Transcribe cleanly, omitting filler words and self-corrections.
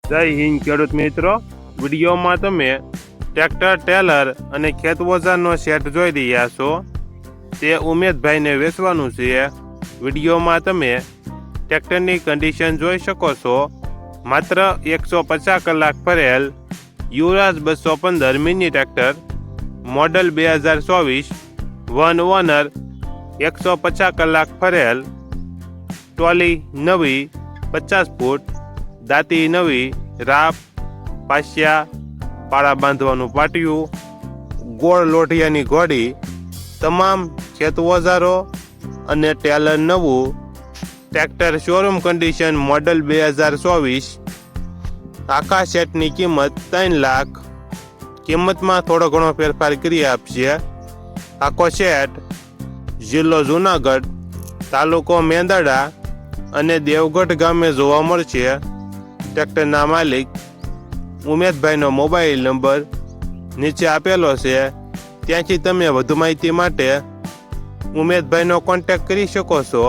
જય હિન્દ ખેડૂત મિત્રો, વિડીયોમાં તમે ટ્રેક્ટર, ટેલર અને ખેત ઓજારનો સેટ જોઈ રહ્યા છો. તે ઉમેદભાઈને વેચવાનું છે. વિડીયોમાં તમે ટ્રેક્ટરની કન્ડિશન જોઈ શકો છો. માત્ર 150 કલાક ફરેલ યુવરાજ 215 mini tractor, model 2024, one honour, 150 કલાક ફરેલ, ટ્રોલી નવી 50 ફૂટ, દાંતી નવી, રાપ, પાસિયા, પાળા બાંધવાનું પાટિયું, ગોળ લોઢિયાની ઘોડી, તમામ ખેત ઓજારો અને ટેલર નવું. Tractor showroom condition, model 2024. આખા સેટની કિંમત 3 લાખ. કિંમતમાં થોડો ઘણો ફેરફાર કરી આપશે. આખો સેટ જિલ્લો જુનાગઢ, તાલુકો મેંદરડા અને દેવગઢ ગામે જોવા મળશે. ટ્રેક્ટરના માલિક ઉમેદભાઈનો મોબાઈલ નંબર નીચે આપેલો છે. ત્યાંથી તમે વધુ માહિતી માટે ઉમેદભાઈનો કોન્ટેક્ટ કરી શકો છો.